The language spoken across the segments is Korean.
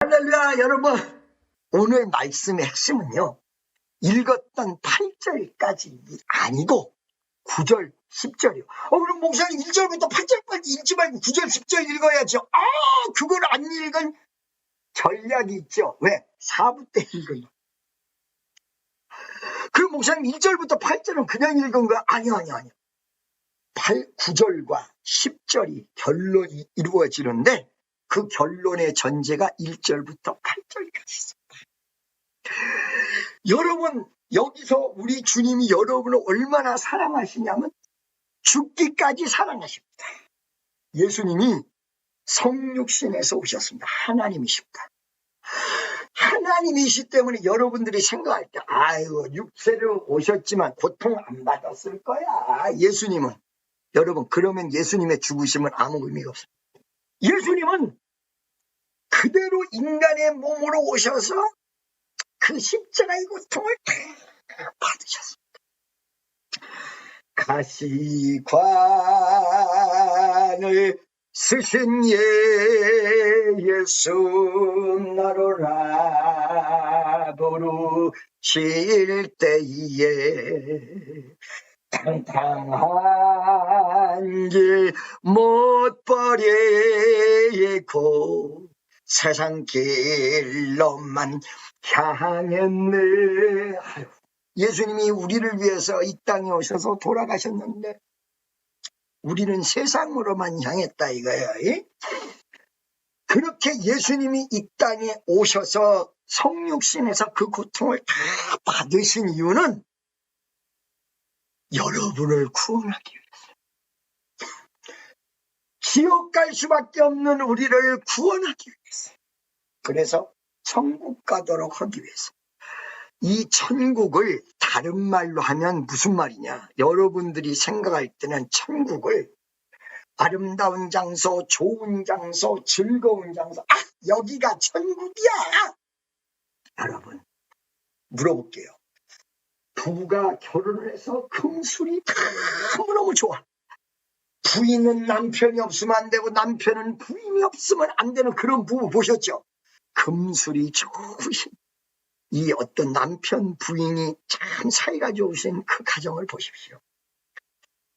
할렐루야, 여러분. 오늘 말씀의 핵심은요, 읽었던 8절까지 아니고 9절, 10절이요. 그럼 목사님 1절부터 8절까지 읽지 말고 9절, 10절 읽어야죠. 그걸 안 읽은 전략이 있죠. 왜? 4부 때 읽은 거. 그럼 목사님 1절부터 8절은 그냥 읽은 거야? 아니요. 9절과 10절이 결론이 이루어지는데 그 결론의 전제가 1절부터 8절까지 있습니다. 여러분, 여기서 우리 주님이 여러분을 얼마나 사랑하시냐면 죽기까지 사랑하십니다. 예수님이 성육신에서 오셨습니다. 하나님이십니다. 하나님이시 때문에 여러분들이 생각할 때 육체로 오셨지만 고통 안 받았을 거야. 예수님은. 여러분, 그러면 예수님의 죽으심은 아무 의미가 없습니다. 예수님은 그대로 인간의 몸으로 오셔서 그 십자가의 고통을 다 받으셨습니다. 가시관을 쓰신 예수 나로라 부르실 때에 당당한 길 못 버리고 세상 길로만 향했네. 예수님이 우리를 위해서 이 땅에 오셔서 돌아가셨는데 우리는 세상으로만 향했다 이거예요. 그렇게 예수님이 이 땅에 오셔서 성육신에서 그 고통을 다 받으신 이유는 여러분을 구원하기 위해서. 지옥 갈 수밖에 없는 우리를 구원하기 위해서. 그래서 천국 가도록 하기 위해서. 이 천국을 다른 말로 하면 무슨 말이냐? 여러분들이 생각할 때는 천국을 아름다운 장소, 좋은 장소, 즐거운 장소, 여기가 천국이야! 여러분, 물어볼게요. 부부가 결혼을 해서 금술이 너무너무 좋아. 부인은 남편이 없으면 안 되고 남편은 부인이 없으면 안 되는 그런 부부 보셨죠? 금술이 좋으신 이 어떤 남편 부인이 참 사이가 좋으신 그 가정을 보십시오.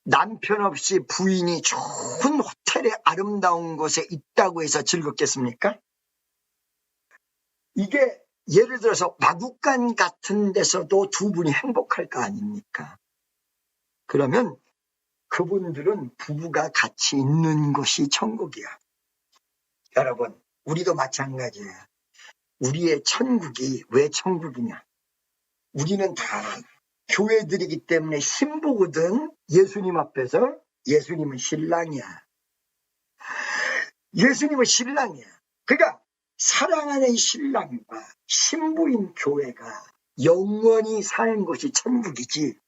남편 없이 부인이 좋은 호텔에 아름다운 곳에 있다고 해서 즐겁겠습니까? 이게 예를 들어서 마구간 같은 데서도 두 분이 행복할 거 아닙니까? 그러면 그분들은 부부가 같이 있는 곳이 천국이야. 여러분, 우리도 마찬가지야. 우리의 천국이 왜 천국이냐? 우리는 다 교회들이기 때문에 신부거든. 예수님 앞에서. 예수님은 신랑이야. 예수님은 신랑이야. 그러니까 사랑하는 신랑과 신부인 교회가 영원히 사는 곳이 천국이지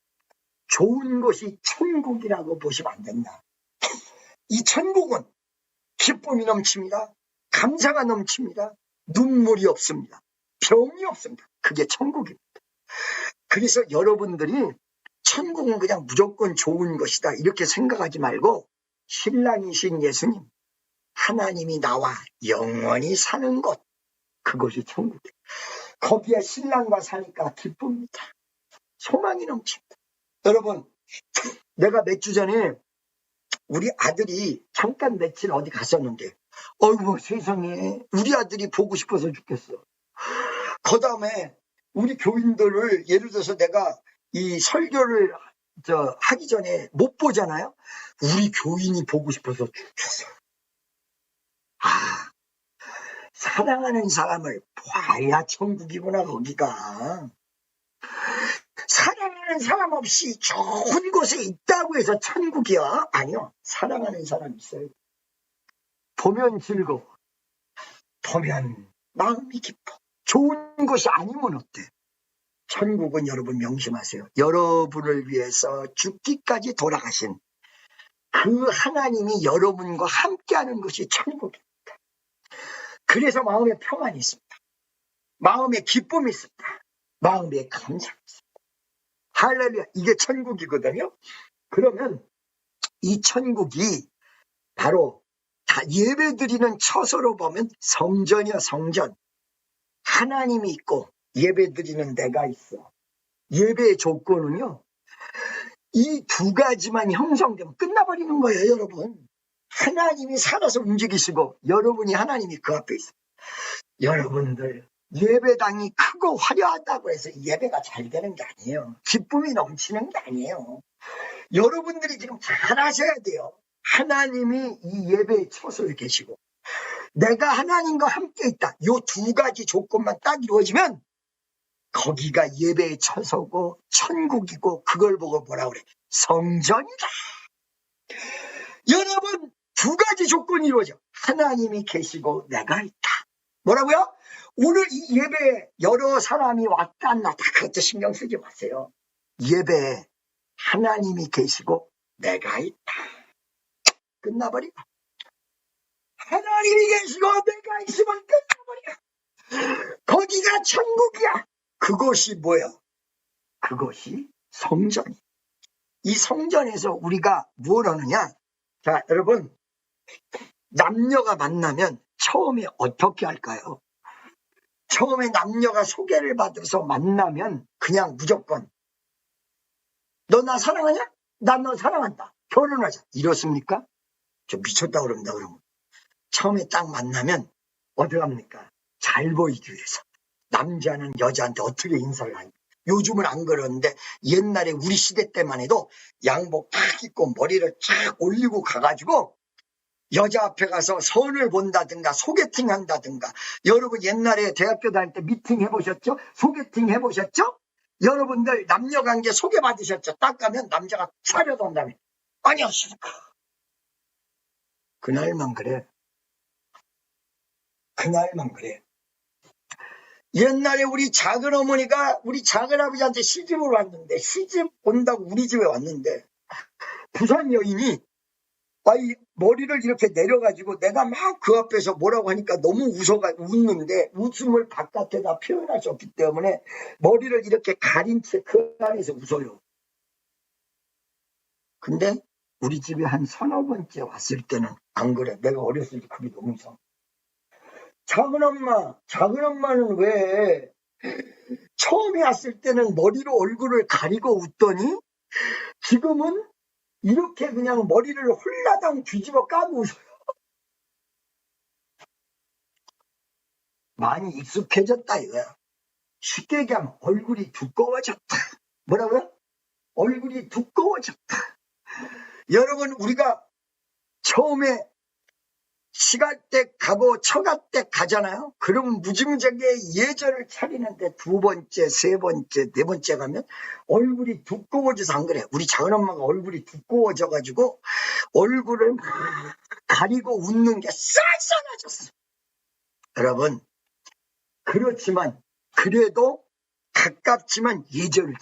좋은 곳이 천국이라고 보시면 안 된다. 이 천국은 기쁨이 넘칩니다. 감사가 넘칩니다. 눈물이 없습니다. 병이 없습니다. 그게 천국입니다. 그래서 여러분들이 천국은 그냥 무조건 좋은 것이다 이렇게 생각하지 말고 신랑이신 예수님, 하나님이 나와 영원히 사는 곳, 그것이 천국이에요. 거기에 신랑과 사니까 기쁩니다. 소망이 넘칩니다. 여러분, 내가 몇 주 전에 우리 아들이 잠깐 며칠 어디 갔었는데 어이구 세상에 우리 아들이 보고 싶어서 죽겠어. 그 다음에 우리 교인들을 예를 들어서 내가 이 설교를 하기 전에 못 보잖아요. 우리 교인이 보고 싶어서 죽겠어. 사랑하는 사람을 봐야 천국이구나 거기가. 사랑하는 사람 없이 좋은 곳에 있다고 해서 천국이야? 아니요. 사랑하는 사람 있어요. 보면 즐거워. 보면 마음이 기뻐. 좋은 것이 아니면 어때? 천국은 여러분 명심하세요. 여러분을 위해서 죽기까지 돌아가신 그 하나님이 여러분과 함께하는 것이 천국입니다. 그래서 마음에 평안이 있습니다. 마음에 기쁨이 있습니다. 마음에 감사가 있습니다. 할렐루야. 이게 천국이거든요. 그러면 이 천국이 바로 다 예배드리는 처소로 보면 성전이야, 성전. 하나님이 있고 예배 드리는 내가 있어. 예배의 조건은요, 이 두 가지만 형성되면 끝나버리는 거예요, 여러분. 하나님이 살아서 움직이시고 여러분이 하나님이 그 앞에 있어요. 여러분들 예배당이 크고 화려하다고 해서 예배가 잘 되는 게 아니에요. 기쁨이 넘치는 게 아니에요. 여러분들이 지금 잘 아셔야 돼요. 하나님이 이 예배의 처소에 계시고 내가 하나님과 함께 있다. 이 두 가지 조건만 딱 이루어지면 거기가 예배의 처소고 천국이고, 그걸 보고 뭐라 그래? 성전이다. 여러분, 두 가지 조건이 이루어져. 하나님이 계시고 내가 있다. 뭐라고요? 오늘 이 예배에 여러 사람이 왔다 안 왔다 그것도 신경 쓰지 마세요. 예배에 하나님이 계시고 내가 있다. 끝나버려. 하나님이 계시고 내가 있으면 끝나버려. 거기가 천국이야. 그것이 뭐야? 그것이 성전이. 이 성전에서 우리가 뭘 하느냐? 자, 여러분, 남녀가 만나면 처음에 어떻게 할까요? 처음에 남녀가 소개를 받아서 만나면 그냥 무조건 너 나 사랑하냐? 난 너 사랑한다. 결혼하자. 이렇습니까? 저 미쳤다 그럽니다. 그러면 처음에 딱 만나면 어디 합니까? 잘 보이기 위해서 남자는 여자한테 어떻게 인사를 하냐. 요즘은 안 그러는데 옛날에 우리 시대 때만 해도 양복 딱 입고 머리를 쫙 올리고 가가지고 여자 앞에 가서 선을 본다든가 소개팅 한다든가. 여러분 옛날에 대학교 다닐 때 미팅 해보셨죠? 소개팅 해보셨죠? 여러분들 남녀관계 소개받으셨죠? 딱 가면 남자가 차려던 다음에 안녕하십니까. 그날만 그래. 그날만 그래. 옛날에 우리 작은 어머니가 우리 작은 아버지한테 시집을 왔는데, 시집 온다고 우리 집에 왔는데 부산 여인이 머리를 이렇게 내려가지고 내가 막 그 앞에서 뭐라고 하니까 너무 웃는데 웃음을 바깥에다 표현할 수 없기 때문에 머리를 이렇게 가린 채 그 안에서 웃어요. 근데 우리 집에 한 서너 번째 왔을 때는 안 그래. 내가 어렸을 때 그게 너무 이상해. 작은 엄마는 왜 처음에 왔을 때는 머리로 얼굴을 가리고 웃더니 지금은 이렇게 그냥 머리를 홀라당 뒤집어 까고 웃어요. 많이 익숙해졌다 이거야. 쉽게 얘기하면 얼굴이 두꺼워졌다. 뭐라고요? 얼굴이 두꺼워졌다. 여러분, 우리가 처음에 시갈댁 가고 처갓댁 가잖아요. 그럼 무지무지하게 예절을 차리는데 두 번째, 세 번째, 네 번째 가면 얼굴이 두꺼워져서 안 그래. 우리 작은엄마가 얼굴이 두꺼워져가지고 얼굴을 막 가리고 웃는 게 쌀쌀해졌어. 여러분, 그렇지만 그래도 가깝지만 예절을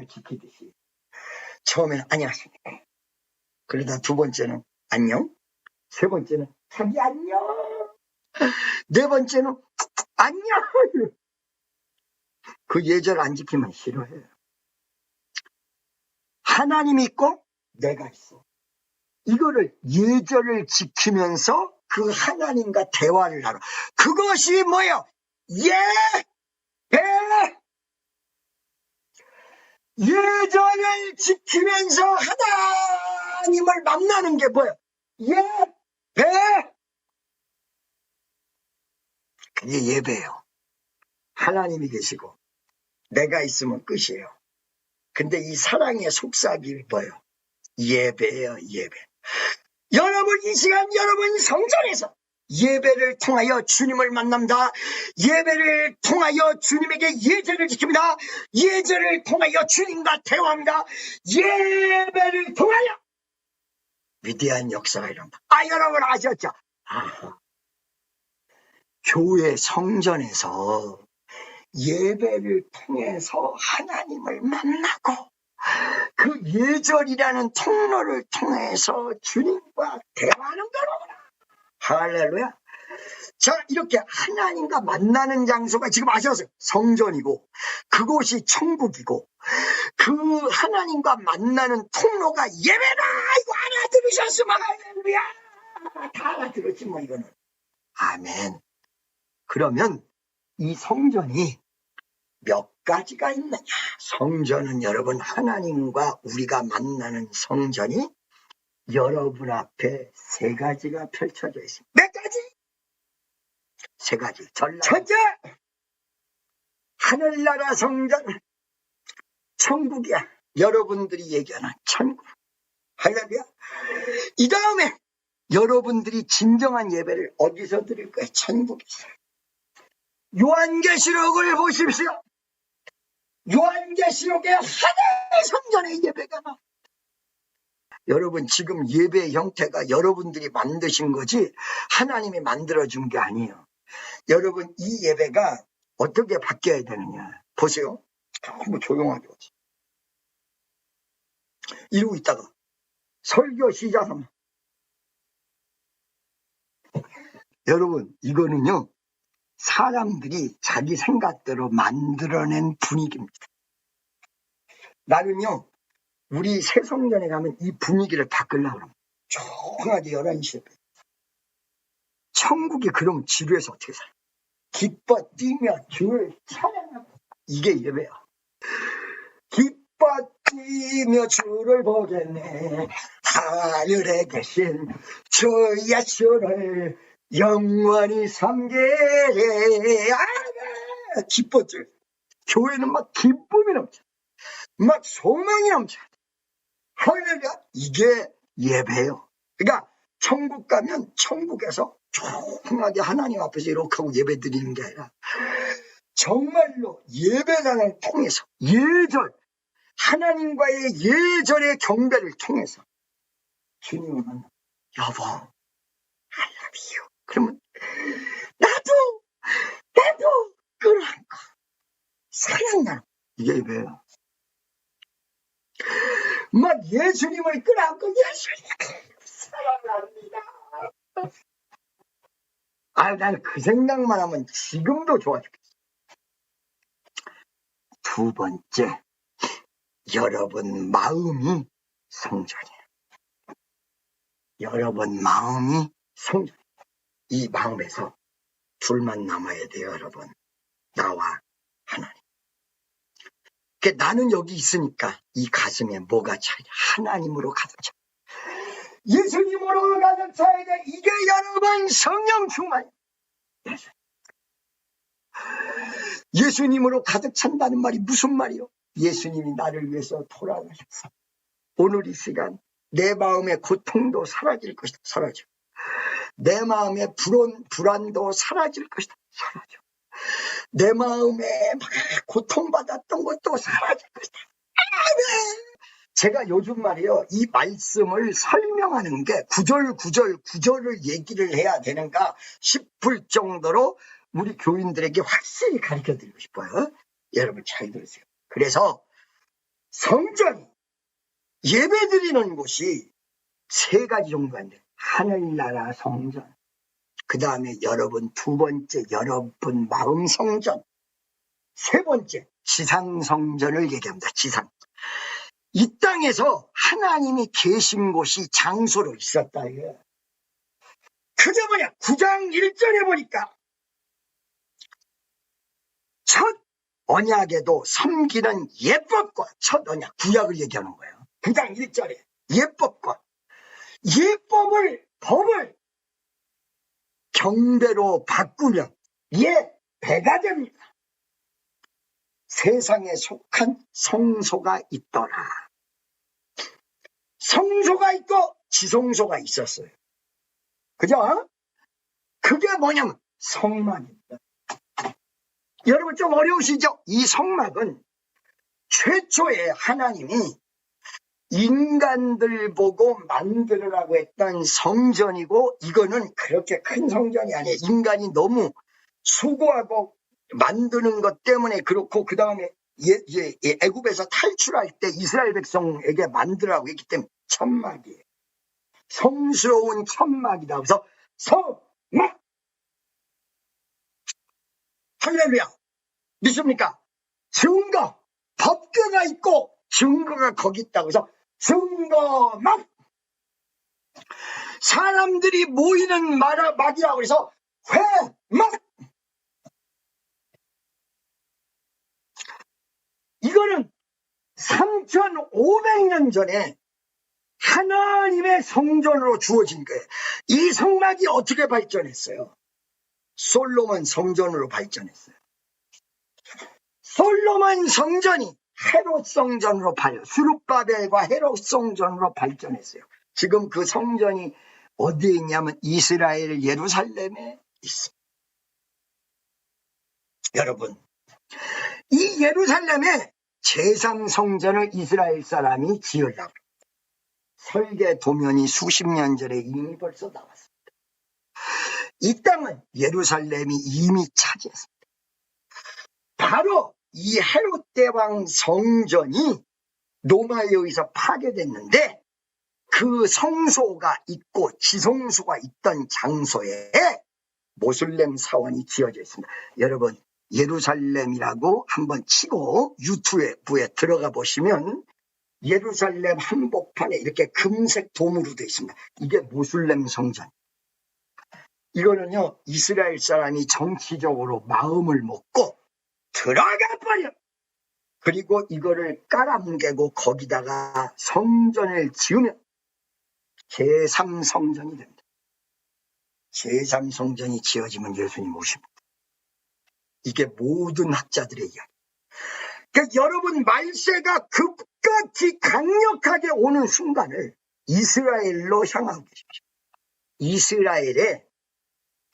지키듯이 처음에는 안녕하십니까. 그러다 두 번째는 안녕. 세 번째는 자기 안녕. 네 번째는 안녕. 그 예절 안 지키면 싫어해요. 하나님이 있고 내가 있어. 이거를 예절을 지키면서 그 하나님과 대화를 하러. 그것이 뭐예요? 예절을 지키면서 하나님을 만나는 게 뭐예요? 그게 예배예요. 하나님이 계시고 내가 있으면 끝이에요. 근데 이 사랑의 속삭임이 뭐예요? 예배예요, 예배. 여러분, 이 시간 여러분 성전에서 예배를 통하여 주님을 만납니다. 예배를 통하여 주님에게 예절을 지킵니다. 예절을 통하여 주님과 대화합니다. 예배를 통하여 위대한 역사가 일어납니다. 여러분 아셨죠? 교회 성전에서 예배를 통해서 하나님을 만나고 그 예절이라는 통로를 통해서 주님과 대화하는 거로구나. 할렐루야. 자, 이렇게 하나님과 만나는 장소가 지금 아셨어요? 성전이고 그곳이 천국이고 그 하나님과 만나는 통로가 예배다. 이거 알아들으셨으면 할렐루야. 다 알아들었지 뭐 이거는. 아멘. 그러면 이 성전이 몇 가지가 있느냐? 성전은 여러분 하나님과 우리가 만나는 성전이 여러분 앞에 세 가지가 펼쳐져 있습니다. 몇 가지? 세 가지. 첫째, 하늘나라 성전, 천국이야. 여러분들이 얘기하는 천국. 할렐루야. 이 다음에 여러분들이 진정한 예배를 어디서 드릴 거예요? 천국에서. 요한계시록을 보십시오. 요한계시록에 하나의 성전의 예배가 나와. 여러분 지금 예배의 형태가 여러분들이 만드신 거지 하나님이 만들어준 게 아니에요. 여러분 이 예배가 어떻게 바뀌어야 되느냐. 보세요. 너무 조용하게 오지. 이러고 있다가 설교 시작하면 여러분 이거는요. 사람들이 자기 생각대로 만들어낸 분위기입니다. 나는요. 우리 새성전에 가면 이 분위기를 바꾸려고 합니다. 조용하게 11시에 천국이 그럼 지루해서 어떻게 살아? 기뻐 뛰며 주를 찬양하고 이게 예배야. 기뻐 뛰며 주를 보겠네. 하늘에 계신 주 예수를 영원히 섬기리. 기뻤죠. 교회는 막 기쁨이 넘쳐. 막 소망이 넘쳐. 할렐루야. 이게 예배예요. 그러니까 천국 가면 천국에서 조용하게 하나님 앞에서 이렇게 하고 예배 드리는 게 아니라 정말로 예배당을 통해서 예절, 하나님과의 예절의 경배를 통해서 주님을 만나. 여보, I love you. 그러면 나도 끌어안고 사랑나는 이게 예배예요. 막 예수님을 끌어안고 예수님 사랑합니다. 난 그 생각만 하면 지금도 좋아 죽겠어. 두 번째, 여러분 마음이 성전이에요. 여러분 마음이 성전. 이 마음에서 둘만 남아야 돼요, 여러분. 나와 하나님. 나는 여기 있으니까 이 가슴에 뭐가 차야 돼? 하나님으로 가득 차. 예수님으로 가득 차야 돼. 이게 여러분 성령 충만. 예수님으로 가득 찬다는 말이 무슨 말이요? 예수님이 나를 위해서 돌아가셨어. 오늘 이 시간 내 마음의 고통도 사라질 것이다. 사라져. 내 마음의 불안도 사라질 것이다. 사라져. 내 마음에 막 고통받았던 것도 사라질 것이다. 제가 요즘 말이요, 이 말씀을 설명하는 게 구절을 얘기를 해야 되는가 싶을 정도로 우리 교인들에게 확실히 가르쳐 드리고 싶어요. 여러분 잘 들으세요. 그래서 성전, 예배 드리는 곳이 세 가지 정도가 있는데, 하늘나라 성전, 그 다음에 여러분 두 번째 여러분 마음 성전, 세 번째 지상 성전을 얘기합니다. 지상. 이 땅에서 하나님이 계신 곳이 장소로 있었다. 그게 뭐냐? 9장 1절에 보니까 첫 언약에도 섬기는 예법과 첫 언약, 구약을 얘기하는 거예요. 9장 1절에 예법과 법을 경배로 바꾸면 예배가 됩니다. 세상에 속한 성소가 있더라. 성소가 있고 지성소가 있었어요. 그죠? 그게 뭐냐면 성막입니다. 여러분 좀 어려우시죠? 이 성막은 최초에 하나님이 인간들 보고 만들으라고 했던 성전이고, 이거는 그렇게 큰 성전이 아니에요. 인간이 너무 수고하고 만드는 것 때문에 그렇고, 그 다음에 애굽에서 탈출할 때 이스라엘 백성에게 만들라고 했기 때문에 천막이에요. 성스러운 천막이다. 그래서 성막. 할렐루야. 믿습니까? 증거, 법궤가 있고 증거가 거기 있다고 해서 증거막. 사람들이 모이는 막이라고 해서 회막. 이거는 3,500년 전에 하나님의 성전으로 주어진 거예요. 이 성막이 어떻게 발전했어요? 솔로몬 성전으로 발전했어요. 솔로몬 성전이 헤롯 성전으로 수룹바벨과 헤롯 성전으로 발전했어요. 지금 그 성전이 어디에 있냐면 이스라엘 예루살렘에 있습니다. 여러분, 이 예루살렘에 제3성전을 이스라엘 사람이 지으려고 설계 도면이 수십 년 전에 이미 벌써 나왔습니다. 이 땅은 예루살렘이 이미 차지했습니다. 바로 이 헤롯 대왕 성전이 로마에 의해서 파괴됐는데 그 성소가 있고 지성소가 있던 장소에 모슬렘 사원이 지어져 있습니다. 여러분, 예루살렘이라고 한번 치고 유튜브에 들어가 보시면 예루살렘 한복판에 이렇게 금색 도무로 되어 있습니다. 이게 모슬렘 성전. 이거는요, 이스라엘 사람이 정치적으로 마음을 먹고 들어가 버려. 그리고 이거를 깔아뭉개고 거기다가 성전을 지으면 제3성전이 됩니다. 제3성전이 지어지면 예수님 오십니다. 이게 모든 학자들의 이야기. 그러니까 여러분, 말세가 급격히 강력하게 오는 순간을 이스라엘로 향하고 계십시오. 이스라엘에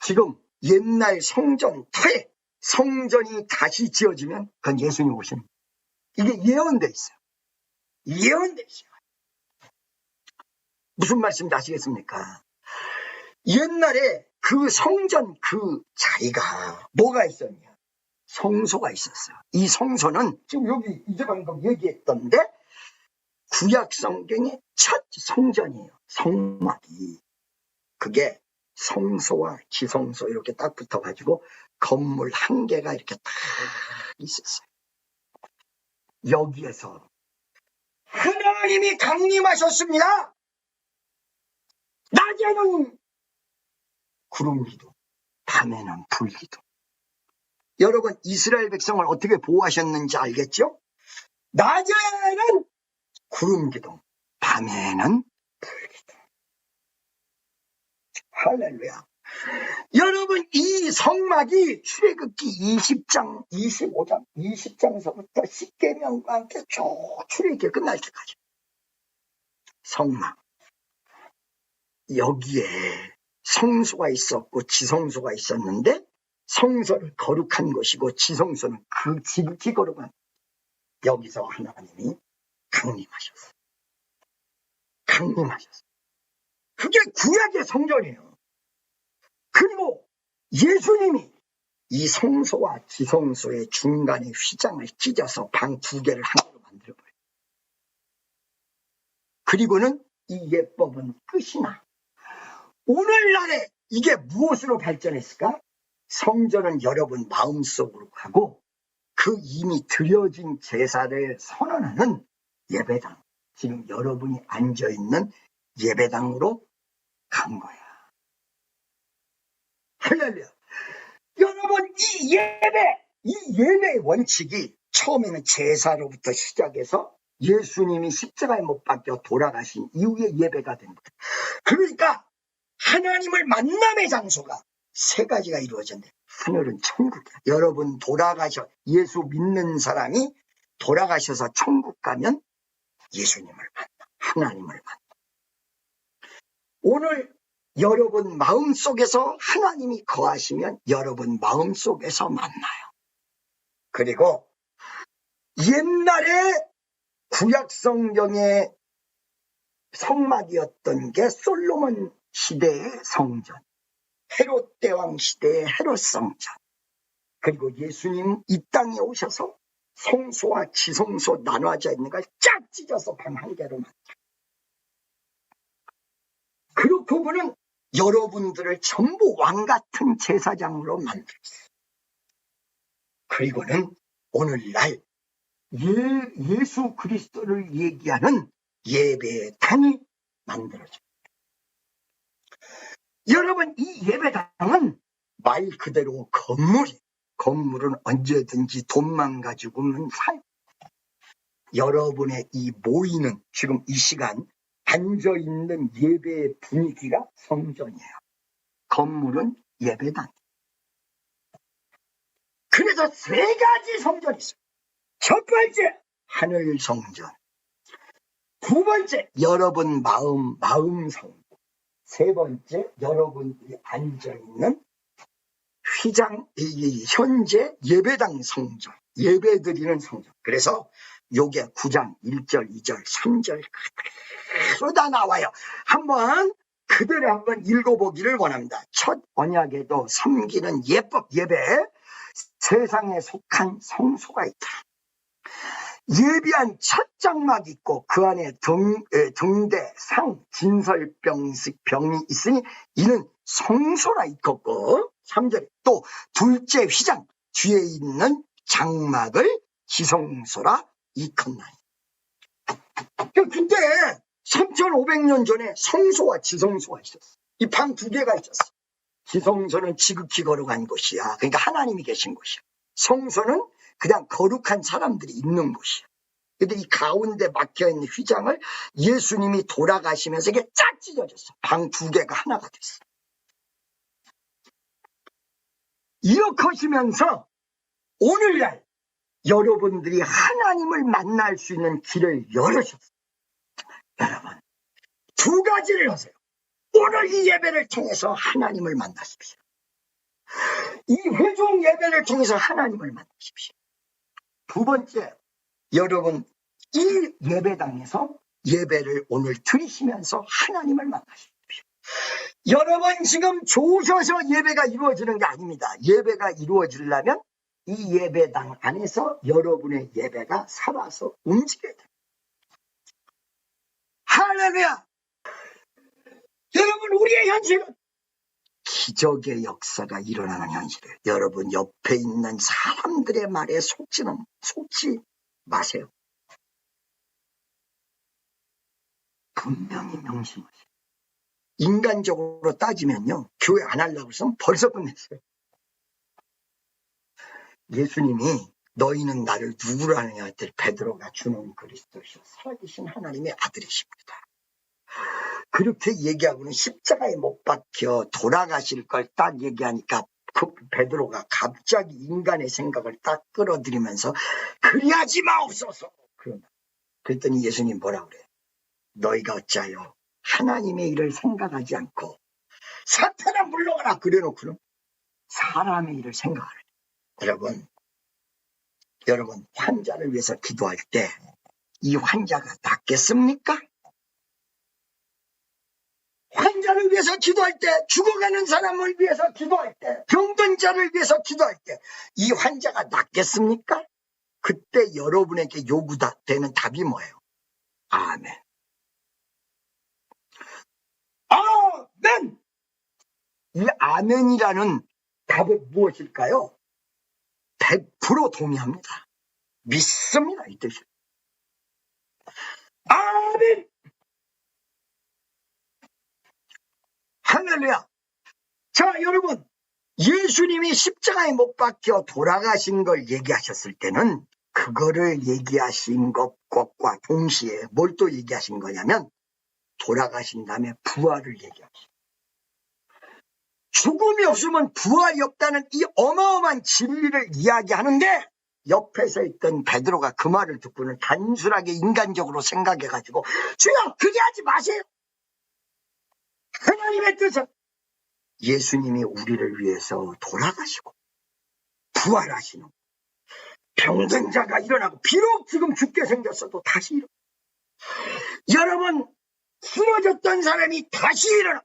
지금 옛날 성전 터에 성전이 다시 지어지면 그건 예수님 오십니다. 이게 예언돼 있어요. 예언돼 있어요. 무슨 말씀인지 아시겠습니까? 옛날에 그 성전 그 자리가 뭐가 있었냐? 성소가 있었어요. 이 성소는 지금 여기 이제 방금 얘기했던데 구약 성경의 첫 성전이에요. 성막이. 그게 성소와 지성소 이렇게 딱 붙어가지고 건물 한 개가 이렇게 딱 있었어요. 여기에서 하나님이 강림하셨습니다. 낮에는 구름기둥, 밤에는 불기둥. 여러분, 이스라엘 백성을 어떻게 보호하셨는지 알겠죠? 낮에는 구름기둥, 밤에는 불기둥. 할렐루야. 여러분, 이 성막이 출애굽기 20장, 25장, 20장서부터 10계명과 함께 쭉 출애굽기 끝날 때까지. 성막. 여기에 성소가 있었고 지성소가 있었는데 성소를 거룩한 것이고 지성소는 그 지극히 거룩한. 여기서 하나님이 강림하셨어요. 강림하셨어요. 그게 구약의 성전이에요. 그리고 예수님이 이 성소와 지성소의 중간에 휘장을 찢어서 방 두 개를 하나로 만들어버려요. 그리고는 이 예법은 끝이 나. 오늘날에 이게 무엇으로 발전했을까? 성전은 여러분 마음속으로 가고 그 이미 드려진 제사를 선언하는 예배당. 지금 여러분이 앉아있는 예배당으로 간 거야. 할렐루야. 여러분, 이 예배의 원칙이 처음에는 제사로부터 시작해서 예수님이 십자가에 못 박혀 돌아가신 이후에 예배가 된 거예요. 그러니까 하나님을 만남의 장소가 세 가지가 이루어졌는데 하늘은 천국이야. 여러분 예수 믿는 사람이 돌아가셔서 천국 가면 예수님을 만나, 하나님을 만나. 오늘 여러분 마음속에서 하나님이 거하시면 여러분 마음속에서 만나요. 그리고 옛날에 구약 성경의 성막이었던 게 솔로몬 시대의 성전, 헤롯 대왕 시대의 헤롯 성전, 그리고 예수님 이 땅에 오셔서 성소와 지성소 나눠져 있는 걸 쫙 찢어서 방 한 개로 만들어요. 그리고 그분은 여러분들을 전부 왕같은 제사장으로 만들었어요. 그리고는 오늘날 예수 그리스도를 얘기하는 예배의 당이 만들어집니다. 여러분, 이 예배당은 말 그대로 건물은 언제든지 돈만 가지고는 살. 여러분의 이 모이는 지금 이 시간 앉아있는 예배의 분위기가 성전이에요. 건물은 예배당. 그래서 세 가지 성전이 있어요. 첫 번째, 하늘 성전. 두 번째, 여러분 마음 성전. 세 번째, 여러분들이 앉아있는 휘장, 현재 예배당 성전, 예배드리는 성전. 그래서 요게 9장 1절, 2절, 3절 그대로 다 나와요. 그대로 한번 읽어보기를 원합니다. 첫 언약에도 섬기는 예법, 예배, 세상에 속한 성소가 있다. 예비한 첫 장막 있고 그 안에 등대, 상, 진설병이 있으니 이는 성소라 있었고 3절에 또 둘째 휘장 뒤에 있는 장막을 지성소라 이컸나니. 그때 3500년 전에 성소와 지성소가 있었어. 이 방 두 개가 있었어. 지성소는 지극히 거룩한 곳이야. 그러니까 하나님이 계신 곳이야. 성소는 그냥 거룩한 사람들이 있는 곳이야. 근데 이 가운데 막혀있는 휘장을 예수님이 돌아가시면서 이게 쫙 찢어졌어. 방 두 개가 하나가 됐어. 이렇게 하시면서 오늘날 여러분들이 하나님을 만날 수 있는 길을 열으셨어요. 여러분, 두 가지를 하세요. 오늘 이 예배를 통해서 하나님을 만나십시오. 이 회중 예배를 통해서 하나님을 만나십시오. 두 번째, 여러분 이 예배당에서 예배를 오늘 드리시면서 하나님을 만나십시오. 여러분 지금 조셔서 예배가 이루어지는 게 아닙니다. 예배가 이루어지려면 이 예배당 안에서 여러분의 예배가 살아서 움직여야 돼요. 할렐루야! 여러분, 우리의 현실은 기적의 역사가 일어나는 현실이에요. 여러분 옆에 있는 사람들의 말에 속지 마세요. 분명히 명심하세요. 인간적으로 따지면요, 교회 안 하려고 해서 벌써 끝냈어요. 예수님이 너희는 나를 누구로 하느냐 할 때 베드로가 주는 그리스도시요 살아계신 하나님의 아들이십니다. 그렇게 얘기하고는 십자가에 못 박혀 돌아가실 걸 딱 얘기하니까 그 베드로가 갑자기 인간의 생각을 딱 끌어들이면서 그리하지 마옵소서. 그랬더니 예수님 뭐라 그래요? 너희가 어찌하여 하나님의 일을 생각하지 않고 사탄아 물러가라 그래놓고는 사람의 일을 생각하라. 여러분 환자를 위해서 기도할 때 이 환자가 낫겠습니까? 환자를 위해서 기도할 때, 죽어가는 사람을 위해서 기도할 때, 병든 자를 위해서 기도할 때 이 환자가 낫겠습니까? 그때 여러분에게 요구되는 답이 뭐예요? 아멘. 아멘! 이 아멘이라는 답은 무엇일까요? 100% 동의합니다. 믿습니다. 이 뜻이에요. 아멘! 할렐루야! 자, 여러분, 예수님이 십자가에 못 박혀 돌아가신 걸 얘기하셨을 때는 그거를 얘기하신 것과 동시에 뭘 또 얘기하신 거냐면 돌아가신 다음에 부활을 얘기하시죠. 죽음이 없으면 부활이 없다는 이 어마어마한 진리를 이야기하는데 옆에서 있던 베드로가 그 말을 듣고는 단순하게 인간적으로 생각해가지고 주여 그게 하지 마세요. 하나님의 뜻은 예수님이 우리를 위해서 돌아가시고 부활하시는 병든 자가 일어나고 비록 지금 죽게 생겼어도 다시 일어나. 여러분 쓰러졌던 사람이 다시 일어나.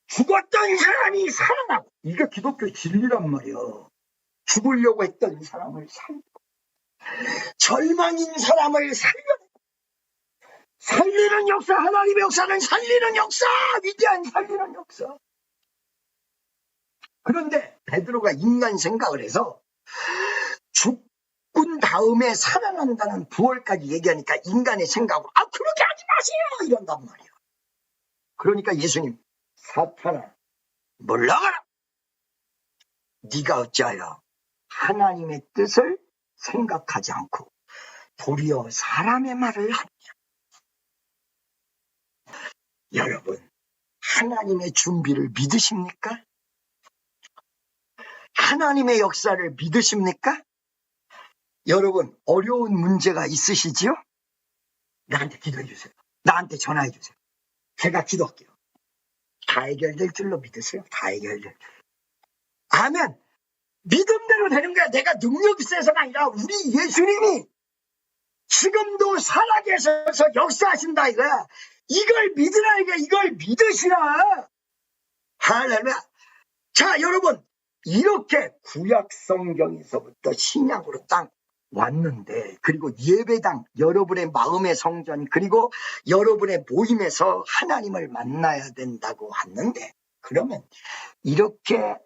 죽었던 사람이 살아나고. 이게 기독교 진리란 말이야. 죽으려고 했던 사람을 살리고 절망인 사람을 살려내고 살리는 역사. 하나님의 역사는 살리는 역사. 위대한 살리는 역사. 그런데 베드로가 인간 생각을 해서 죽은 다음에 살아난다는 부활까지 얘기하니까 인간의 생각으로 그렇게 하지 마세요 이런단 말이야. 그러니까 예수님 사탄아 물러가라. 네가 어찌하여 하나님의 뜻을 생각하지 않고 도리어 사람의 말을 하느냐. 여러분, 하나님의 준비를 믿으십니까? 하나님의 역사를 믿으십니까? 여러분, 어려운 문제가 있으시지요? 나한테 기도해 주세요. 나한테 전화해 주세요. 제가 기도할게요. 다 해결될 줄로 믿으세요. 다 해결될 줄. 아멘. 믿음대로 되는 거야. 내가 능력이 세서가 아니라 우리 예수님이 지금도 살아계셔서 역사하신다 이거야. 이걸 믿으라 이게, 이걸 믿으시라. 할렐루야. 자, 여러분, 이렇게 구약 성경에서부터 신약으로 딱 왔는데, 그리고 예배당, 여러분의 마음의 성전, 그리고 여러분의 모임에서 하나님을 만나야 된다고 왔는데, 그러면 이렇게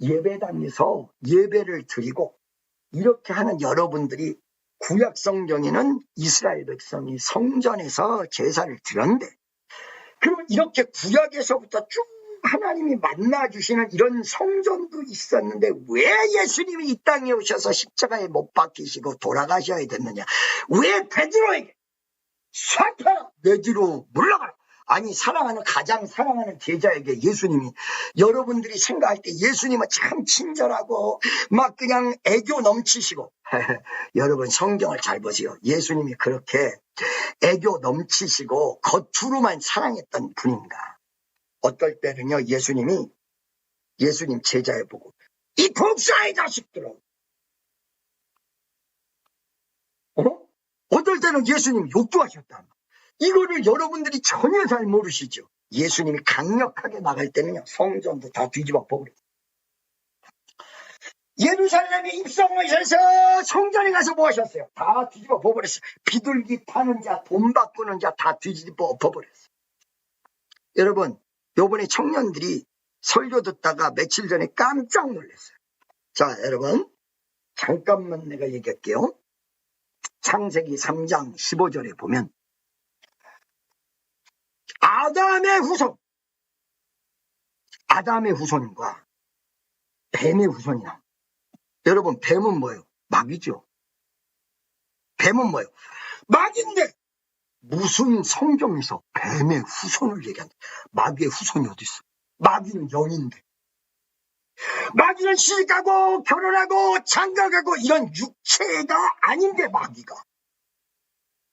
예배당에서 예배를 드리고 이렇게 하는 여러분들이, 구약 성경에는 이스라엘 백성이 성전에서 제사를 드렸는데, 그러면 이렇게 구약에서부터 쭉 하나님이 만나주시는 이런 성전도 있었는데 왜 예수님이 이 땅에 오셔서 십자가에 못 박히시고 돌아가셔야 됐느냐? 왜 베드로에게 사탄아 내 뒤로 물러가라. 아니, 가장 사랑하는 제자에게 예수님이, 여러분들이 생각할 때 예수님은 참 친절하고 막 그냥 애교 넘치시고 여러분, 성경을 잘 보세요. 예수님이 그렇게 애교 넘치시고 겉으로만 사랑했던 분인가? 어떨 때는요, 예수님 제자에 보고 이 복사의 자식들아, 어떨 때는 예수님 욕도 하셨다. 이거를 여러분들이 전혀 잘 모르시죠. 예수님이 강력하게 나갈 때는요, 성전도 다 뒤집어 버려요. 예루살렘에 입성하셔서 성전에 가서 뭐 하셨어요? 다 뒤집어 버렸어요. 비둘기 타는 자, 돈 바꾸는 자 다 뒤집어 버렸어요. 여러분, 요번에 청년들이 설교 듣다가 며칠 전에 깜짝 놀랐어요. 자, 여러분, 잠깐만 내가 얘기할게요. 창세기 3장 15절에 보면 아담의 후손과 뱀의 후손이 나옵니다. 여러분, 뱀은 뭐예요? 마귀죠. 뱀은 뭐예요? 마귀인데 무슨 성경에서 뱀의 후손을 얘기한다? 마귀의 후손이 어디 있어? 마귀는 영인데. 마귀는 시집가고 결혼하고 장가가고 이런 육체가 아닌데 마귀가.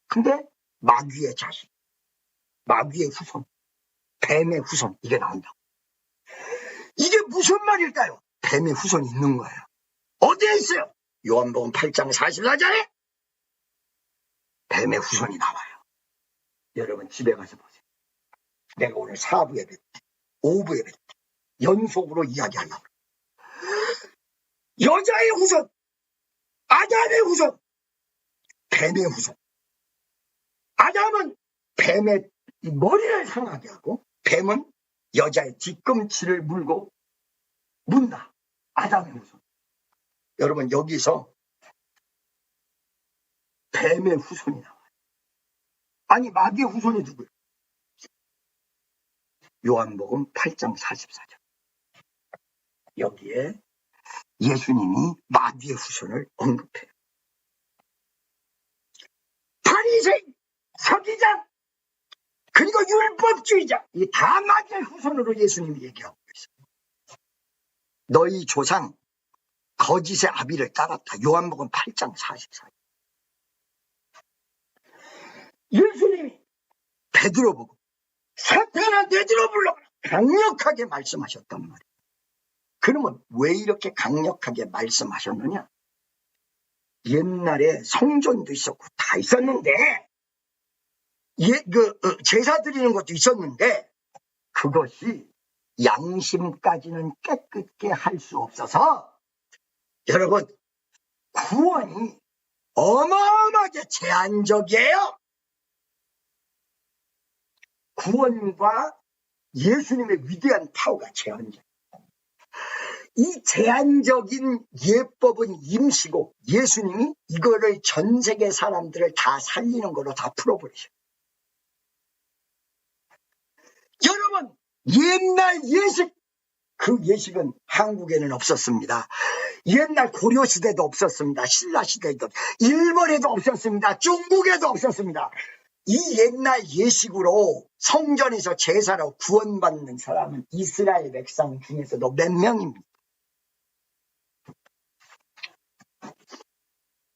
근데 마귀의 자식, 마귀의 후손, 뱀의 후손, 이게 나온다고. 이게 무슨 말일까요? 뱀의 후손이 있는 거예요. 어디에 있어요? 요한복음 8장 44절에 뱀의 후손이 나와요. 여러분, 집에 가서 보세요. 내가 오늘 4부 예배 때, 5부 예배 때 연속으로 이야기하려고. 여자의 후손, 아담의 후손, 뱀의 후손. 아담은 뱀의 머리를 상하게 하고, 뱀은 여자의 뒤꿈치를 물고 문다. 아담의 후손. 여러분, 여기서 뱀의 후손이 나와요. 아니, 마귀의 후손이 누구예요? 요한복음 8장 44절. 여기에 예수님이 마귀의 후손을 언급해요. 바리새인, 서기장, 그리고 율법주의자, 이 다 마귀의 후손으로 예수님이 얘기하고 있어요. 너희 조상 거짓의 아비를 따랐다. 요한복음 8장 44절. 예수님이 베드로 보고 사탄아 내 뒤로 물러가라 강력하게 말씀하셨단 말이에요. 그러면 왜 이렇게 강력하게 말씀하셨느냐? 옛날에 성전도 있었고 다 있었는데, 제사 드리는 것도 있었는데, 그것이 양심까지는 깨끗게 할 수 없어서, 여러분, 구원이 어마어마하게 제한적이에요. 구원과 예수님의 위대한 파워가 제한적. 이 제한적인 예법은 임시고 예수님이 이거를 전 세계 사람들을 다 살리는 걸로 다 풀어버리셔. 여러분, 옛날 예식, 그 예식은 한국에는 없었습니다. 옛날 고려시대도 없었습니다. 신라시대도, 일본에도 없었습니다. 중국에도 없었습니다. 이 옛날 예식으로 성전에서 제사로 구원받는 사람은 이스라엘 백성 중에서도 몇 명입니다.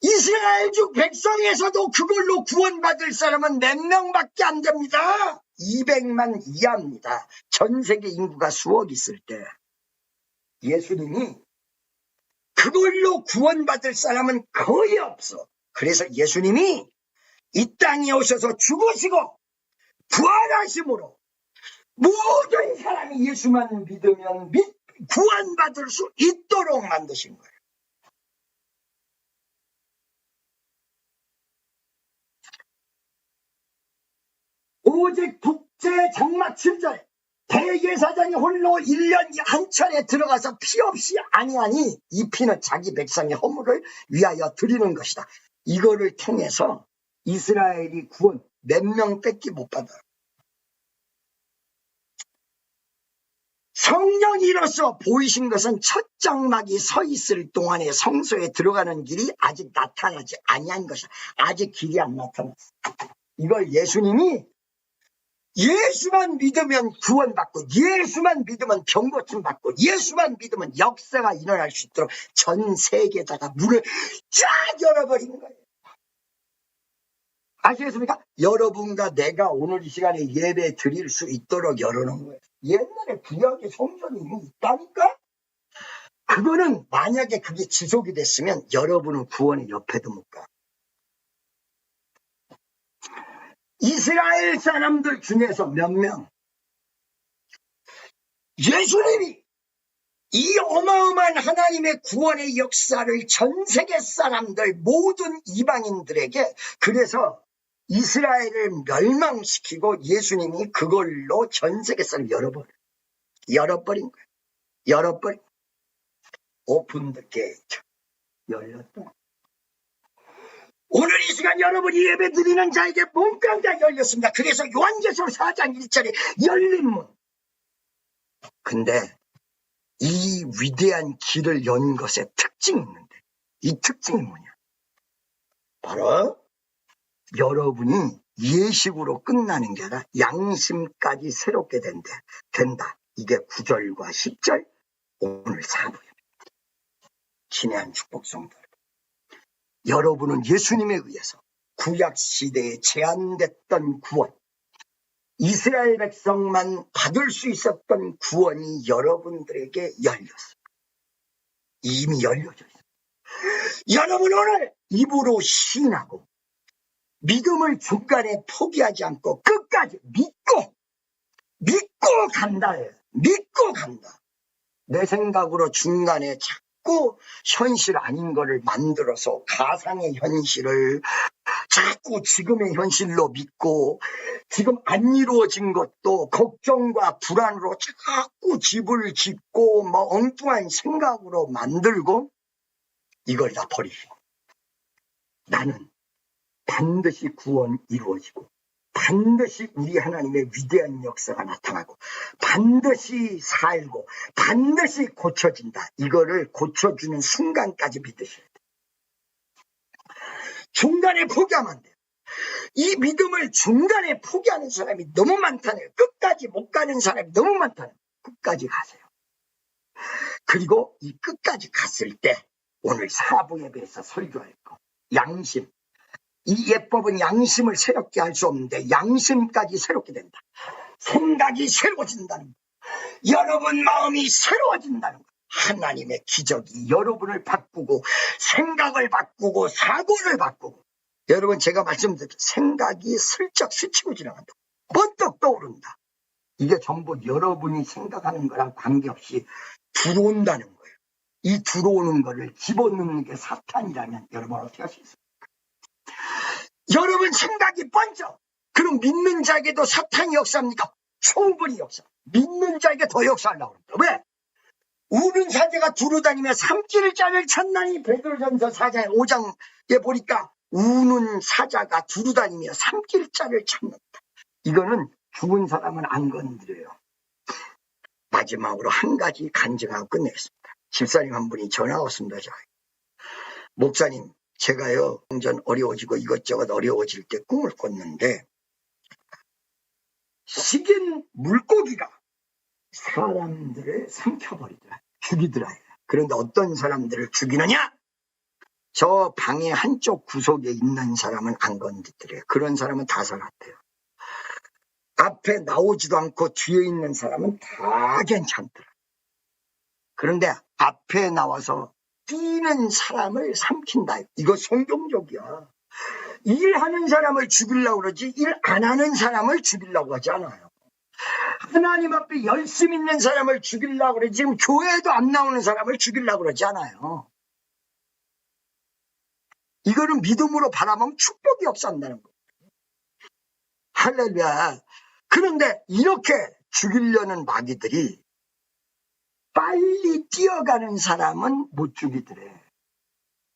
이스라엘 중 백성에서도 그걸로 구원받을 사람은 몇 명밖에 안 됩니다. 200만 이하입니다. 전 세계 인구가 수억 있을 때 예수님이 그걸로 구원받을 사람은 거의 없어. 그래서 예수님이 이 땅에 오셔서 죽으시고 부활하심으로 모든 사람이 예수만 믿으면 구원받을 수 있도록 만드신 거예요. 오직 국제 장막 7절 대제사장이 홀로 1년 한 차례 들어가서 피 없이 아니하니 이 피는 자기 백성의 허물을 위하여 드리는 것이다. 이거를 통해서 이스라엘이 구원 몇 명 뺏기 못 받아요. 성령이로서 보이신 것은 첫 장막이 서 있을 동안에 성소에 들어가는 길이 아직 나타나지 아니한 것이다. 아직 길이 안 나타났어. 이걸 예수님이 예수만 믿으면 구원받고 예수만 믿으면 병 고침 받고 예수만 믿으면 역사가 일어날 수 있도록 전 세계에다가 문을 쫙 열어버리는 거예요. 아시겠습니까? 여러분과 내가 오늘 이 시간에 예배 드릴 수 있도록 열어놓은 거예요. 옛날에 구약의 성전이 있다니까? 그거는 만약에 그게 지속이 됐으면 여러분은 구원의 옆에도 못 가. 이스라엘 사람들 중에서 몇 명, 예수님이 이 어마어마한 하나님의 구원의 역사를 전 세계 사람들 모든 이방인들에게 그래서 이스라엘을 멸망시키고 예수님이 그걸로 전 세계 사람을 열어버린 거예요. 열어버린 오픈 더 게이트 열렸다. 오늘 이 시간 여러분이 예배 드리는 자에게 문강가 열렸습니다. 그래서 요한계시록 4장 1절에 열린 문. 근데 이 위대한 길을 연 것에 특징이 있는데 이 특징이 뭐냐? 바로 여러분이 예식으로 끝나는 게 아니라 양심까지 새롭게 된다. 이게 9절과 10절 오늘 4부입니다. 친애한 축복성들. 여러분은 예수님에 의해서 구약시대에 제한됐던 구원, 이스라엘 백성만 받을 수 있었던 구원이 여러분들에게 열렸어요. 이미 열려져 있어요. 여러분 오늘 입으로 시인하고 믿음을 중간에 포기하지 않고 끝까지 믿고 간다예요. 믿고 간다. 내 생각으로 중간에 자꾸 현실 아닌 거를 만들어서 가상의 현실을 자꾸 지금의 현실로 믿고 지금 안 이루어진 것도 걱정과 불안으로 자꾸 집을 짓고 뭐 엉뚱한 생각으로 만들고 이걸 다 버리시고 나는 반드시 구원 이루어지고 반드시 우리 하나님의 위대한 역사가 나타나고 반드시 살고 반드시 고쳐진다. 이거를 고쳐주는 순간까지 믿으셔야 돼요. 중간에 포기하면 안 돼요. 이 믿음을 중간에 포기하는 사람이 너무 많다네요. 끝까지 못 가는 사람이 너무 많다네요. 끝까지 가세요. 그리고 이 끝까지 갔을 때 오늘 사부 예배에서 설교할 거 양심. 이 예법은 양심을 새롭게 할 수 없는데 양심까지 새롭게 된다. 생각이 새로워진다는 거. 여러분 마음이 새로워진다는 거. 하나님의 기적이 여러분을 바꾸고 생각을 바꾸고 사고를 바꾸고 여러분 제가 말씀드린 생각이 슬쩍 스치고 지나간다. 번뜩 떠오른다. 이게 전부 여러분이 생각하는 거랑 관계없이 들어온다는 거예요. 이 들어오는 거를 집어넣는 게 사탄이라면 여러분 어떻게 할 수 있어요? 여러분 생각이 번쩍. 그럼 믿는 자에게도 사탄이 역사합니까? 충분히 역사. 믿는 자에게 더 역사하려고 합니다. 왜? 우는 사자가 두루다니며 삼키를 자를 찾나니 베드로전서 4장 5장에 보니까 우는 사자가 두루다니며 삼킬 자를 찾는다. 이거는 죽은 사람은 안 건드려요. 마지막으로 한 가지 간증하고 끝내겠습니다. 집사님 한 분이 전화 왔습니다. 목사님, 제가요 점점 어려워지고 이것저것 어려워질 때 꿈을 꿨는데 식인 물고기가 사람들을 삼켜버리더라, 죽이더라. 그런데 어떤 사람들을 죽이느냐? 저 방의 한쪽 구석에 있는 사람은 안 건드더래요. 그런 사람은 다 살았대요. 앞에 나오지도 않고 뒤에 있는 사람은 다 괜찮더라. 그런데 앞에 나와서 뛰는 사람을 삼킨다. 이거 성경적이야. 일하는 사람을 죽이려고 그러지 일 안 하는 사람을 죽이려고 하지 않아요. 하나님 앞에 열심히 있는 사람을 죽이려고 그러지 지금 교회에도 안 나오는 사람을 죽이려고 그러지 않아요. 이거는 믿음으로 바라보면 축복이 없어한다는 거예요. 할렐루야. 그런데 이렇게 죽이려는 마귀들이 빨리 뛰어가는 사람은 못 죽이더래.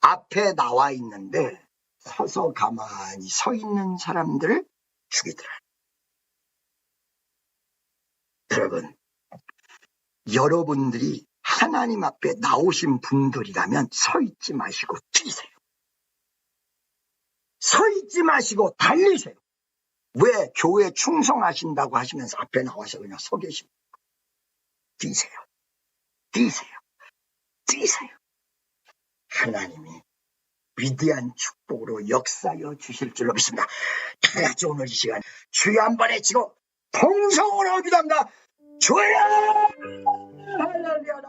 앞에 나와 있는데 서서 가만히 서 있는 사람들을 죽이더라. 여러분, 여러분들이 하나님 앞에 나오신 분들이라면 서 있지 마시고 뛰세요. 서 있지 마시고 달리세요. 왜 교회 충성하신다고 하시면서 앞에 나와서 그냥 서 계십니까? 뛰세요. 뛰세요. 뛰세요. 하나님이 위대한 축복으로 역사하여 주실 줄로 믿습니다. 다 같이 오늘 이 시간 주여 한 번 외치고 통성으로 기도합니다. 주여! 할렐루야.